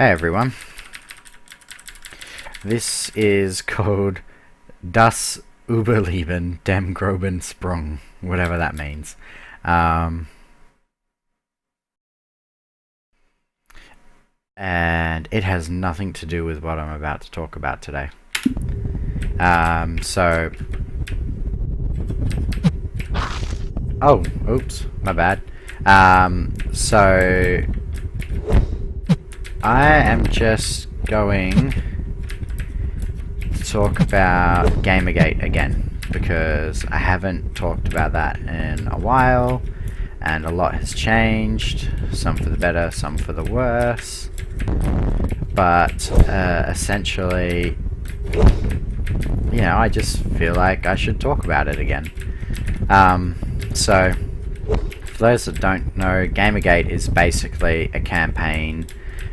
Hey everyone, this is called Das Uberleben dem groben Sprung, whatever that means. And it has nothing to do with what I'm about to talk about today. Oh, oops, my bad. So I am just going to talk about GamerGate again, because I haven't talked about that in a while, and a lot has changed, some for the better, some for the worse, but essentially, you know, I just feel like I should talk about it again. So, for those that don't know, GamerGate is basically a campaign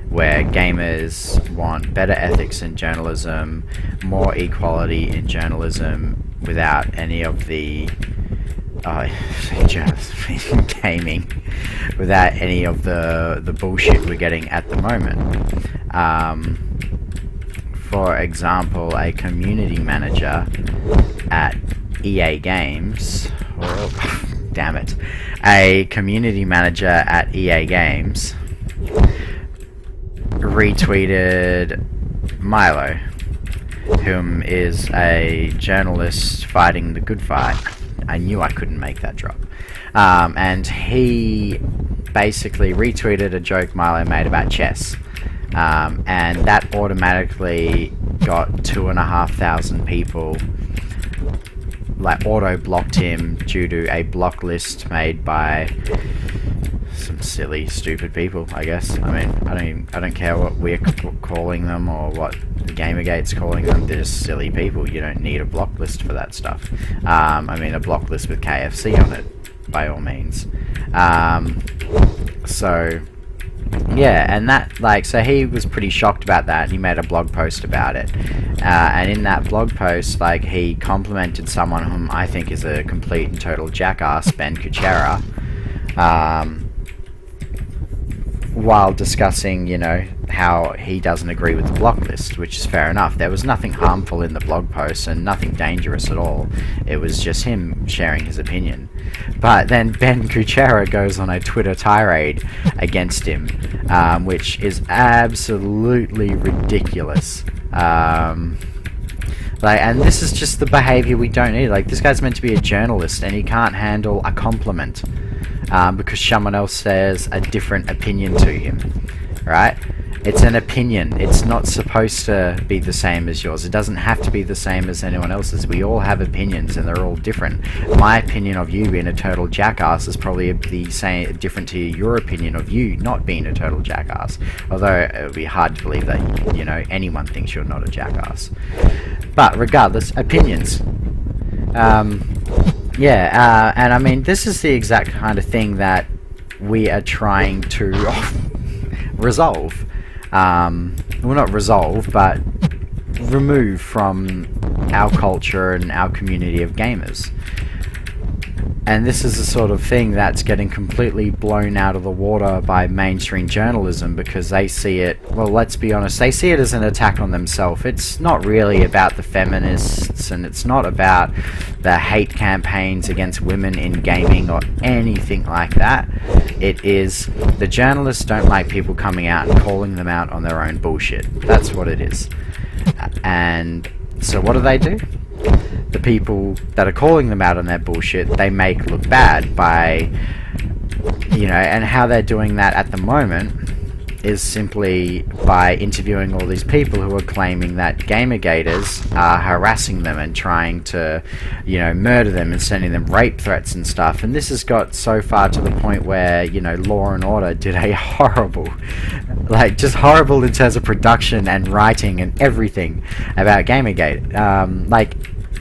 where gamers want better ethics in journalism, more equality in journalism, without any of the gaming, without any of the bullshit we're getting at the moment. For example, a community manager at EA Games, a community manager at EA Games retweeted Milo, whom is a journalist fighting the good fight. I knew I couldn't make that drop. And he basically retweeted a joke Milo made about chess. And that automatically got 2,500 people auto-blocked him due to a block list made by some silly, stupid people, I guess. I mean, I don't care what we're calling them or what the GamerGate's calling them. They're just silly people. You don't need a block list for that stuff. I mean, a block list with KFC on it, by all means. So yeah, and that, so he was pretty shocked about that, and he made a blog post about it. And in that blog post, he complimented someone whom I think is a complete and total jackass, Ben Kuchera, while discussing, you know, how he doesn't agree with the block list, which is fair enough. There was nothing harmful in the blog post and nothing dangerous at all. It was just him sharing his opinion. But then Ben Kuchera goes on a Twitter tirade against him, which is absolutely ridiculous. And this is just the behavior we don't need. This guy's meant to be a journalist, and he can't handle a compliment because someone else says a different opinion to him, right? It's an opinion. It's not supposed to be the same as yours. It doesn't have to be the same as anyone else's. We all have opinions, and they're all different. My opinion of you being a total jackass is probably different to your opinion of you not being a total jackass. Although it would be hard to believe that, you know, anyone thinks you're not a jackass. But regardless, opinions. And I mean, this is the exact kind of thing that we are trying to resolve. Well, not resolve, but remove from our culture and our community of gamers. And this is the sort of thing that's getting completely blown out of the water by mainstream journalism, because they see it, well, let's be honest, they see it as an attack on themselves. It's not really about the feminists, and it's not about the hate campaigns against women in gaming or anything like that. It is the journalists don't like people coming out and calling them out on their own bullshit. That's what it is. And so what do? The people that are calling them out on their bullshit, they make look bad by, you know, and how they're doing that at the moment is simply by interviewing all these people who are claiming that GamerGaters are harassing them and trying to, you know, murder them and sending them rape threats and stuff. And this has got so far to the point where, you know, Law and Order did a horrible, just horrible in terms of production and writing and everything about GamerGate.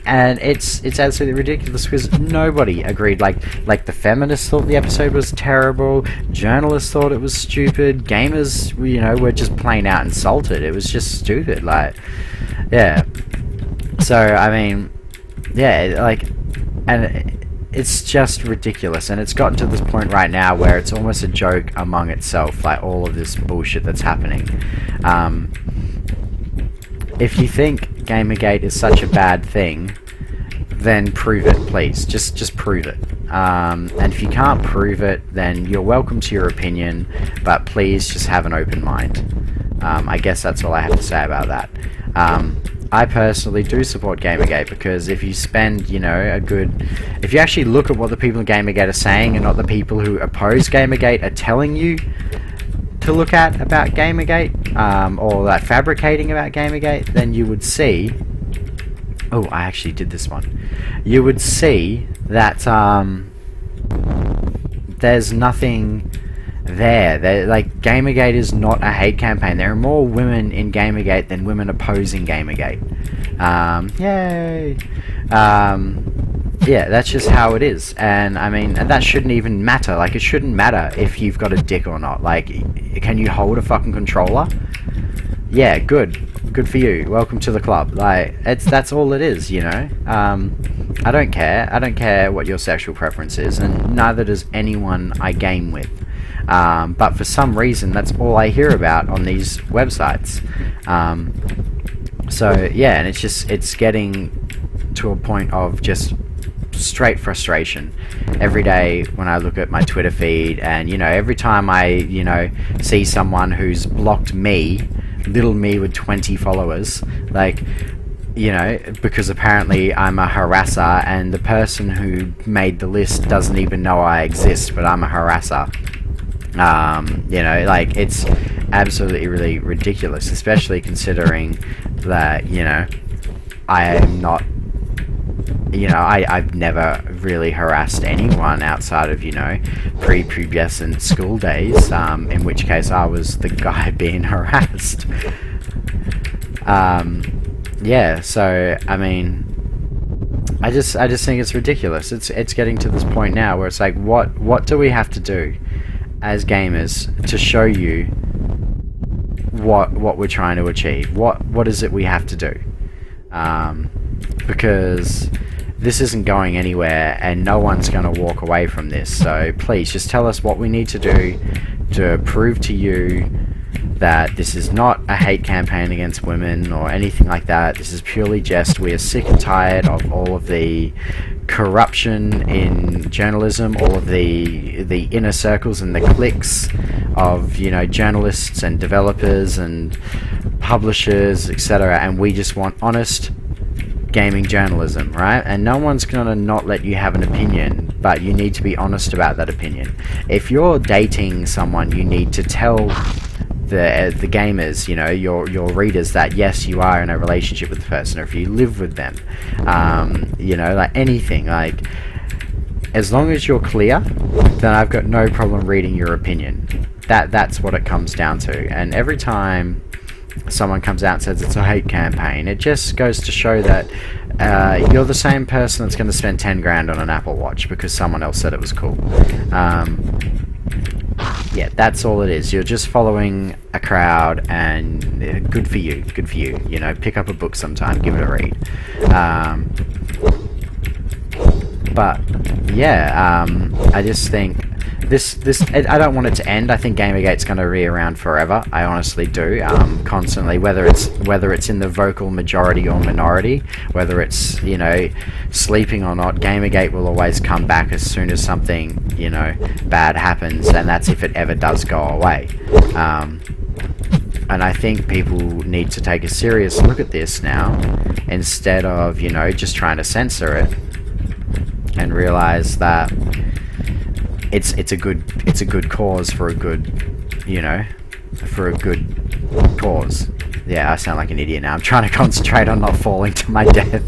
And it's absolutely ridiculous because nobody agreed. Like the feminists thought the episode was terrible, journalists thought it was stupid, gamers, you know, were just plain out insulted. It was just stupid. Yeah. So I mean, yeah, and it's just ridiculous, and it's gotten to this point right now where it's almost a joke among itself, like all of this bullshit that's happening. If you think GamerGate is such a bad thing, then prove it, please. Just prove it. And if you can't prove it, then you're welcome to your opinion, but please just have an open mind. I guess that's all I have to say about that. I personally do support GamerGate, because if you spend, you know, if you actually look at what the people in GamerGate are saying and not the people who oppose GamerGate are telling you to look at about GamerGate, or like fabricating about GamerGate, then you would see, oh, I actually did this one, you would see that there's nothing there. Like, GamerGate is not a hate campaign. There are more women in GamerGate than women opposing GamerGate. Yay! Yeah, that's just how it is. And I mean, and that shouldn't even matter. Like, it shouldn't matter if you've got a dick or not. Like, can you hold a fucking controller? Yeah, good for you. Welcome to the club. Like, that's all it is, you know. I don't care what your sexual preference is, and neither does anyone I game with. But for some reason, that's all I hear about on these websites. So yeah, and it's getting to a point of just straight frustration every day when I look at my Twitter feed, and you know, every time I, you know, see someone who's blocked me, little me with 20 followers, like, you know, because apparently I'm a harasser, and the person who made the list doesn't even know I exist, but I'm a harasser. You know, like, it's absolutely really ridiculous, especially considering that, you know, I am not, you know, I've never really harassed anyone outside of, you know, pre-pubescent school days, in which case I was the guy being harassed. Yeah, so, I mean, I just think it's ridiculous. It's getting to this point now where it's like, what do we have to do as gamers to show you what we're trying to achieve? What is it we have to do? Because this isn't going anywhere, and no one's going to walk away from this. So please just tell us what we need to do to prove to you that this is not a hate campaign against women or anything like that. This is purely just, we are sick and tired of all of the corruption in journalism, all of the inner circles and the cliques of, you know, journalists and developers and publishers, etc., and we just want honest gaming journalism, right? And no one's gonna not let you have an opinion, but you need to be honest about that opinion. If you're dating someone, you need to tell the gamers, you know, your readers, that yes, you are in a relationship with the person, or if you live with them, you know, like anything, like, as long as you're clear, then I've got no problem reading your opinion. That's what it comes down to. And every time someone comes out and says it's a hate campaign, it just goes to show that you're the same person that's going to spend 10 grand on an Apple Watch because someone else said it was cool. Yeah, that's all it is. You're just following a crowd, and good for you, you know, pick up a book sometime, give it a read. But yeah, I just think I don't want it to end. I think GamerGate's going to be around forever. I honestly do. Constantly, whether it's in the vocal majority or minority, whether it's, you know, sleeping or not, GamerGate will always come back as soon as something, you know, bad happens, and that's if it ever does go away. And I think people need to take a serious look at this now, instead of, you know, just trying to censor it, and realize that it's a good cause for a good, you know, for a good cause. Yeah, I sound like an idiot now. I'm trying to concentrate on not falling to my death.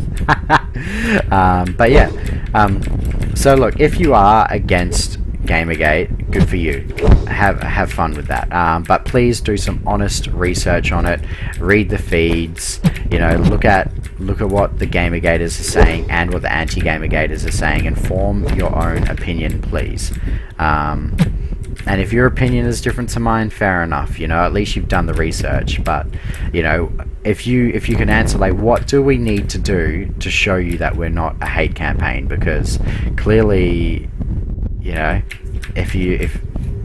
But yeah, so look, if you are against GamerGate, good for you. Have fun with that. But please do some honest research on it. Read the feeds. You know, look at what the GamerGaters are saying and what the anti-GamerGaters are saying, and form your own opinion, please. And if your opinion is different to mine, fair enough, you know, at least you've done the research. But, you know, if you can answer, like, what do we need to do to show you that we're not a hate campaign? Because clearly, you know, if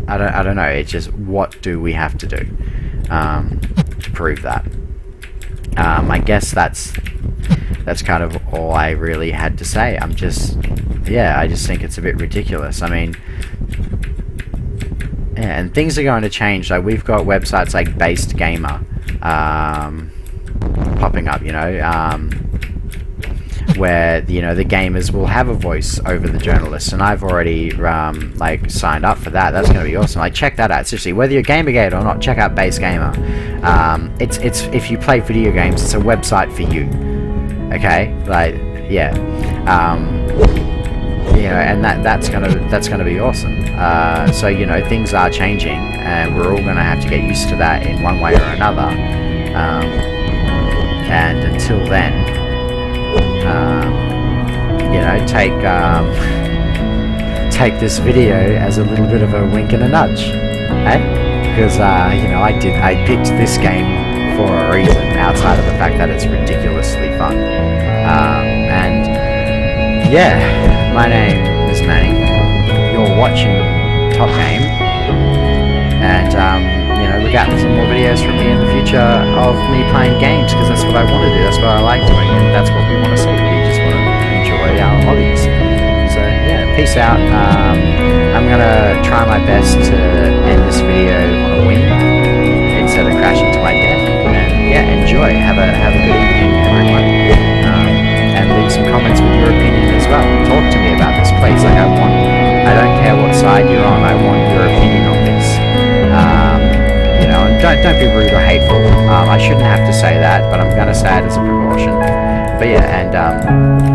I don't know, it's just, what do we have to do to prove that? I guess that's kind of all I really had to say. I just think it's a bit ridiculous. I mean, yeah, and things are going to change. Like, we've got websites like Based Gamer popping up, you know, where, you know, the gamers will have a voice over the journalists, and I've already like signed up for that. That's going to be awesome. Like, check that out. Seriously, whether you're GamerGate or not, check out Based Gamer. It's if you play video games, it's a website for you. Okay, like, yeah. You know, and that's gonna be awesome. So, you know, things are changing, and we're all gonna have to get used to that in one way or another. And until then, you know, take this video as a little bit of a wink and a nudge, eh? Because you know, I picked this game for a reason, outside of the fact that it's ridiculously fun. And yeah. My name is Manne. You're watching Top Game, and you know, look out for some more videos from me in the future of me playing games, because that's what I want to do. That's what I like doing, and that's what we want to see. We just want to enjoy our hobbies. So yeah, peace out. I'm gonna try my best to end this video on a win instead of crashing to my death. And yeah, enjoy. Have a good evening, everyone. And leave some comments with your opinion as well. Talk to me about this place. Like, I don't care what side you're on. I want your opinion on this. You know, and don't be rude or hateful. I shouldn't have to say that, but I'm gonna say it as a precaution. But yeah, and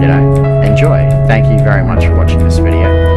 you know, enjoy. Thank you very much for watching this video.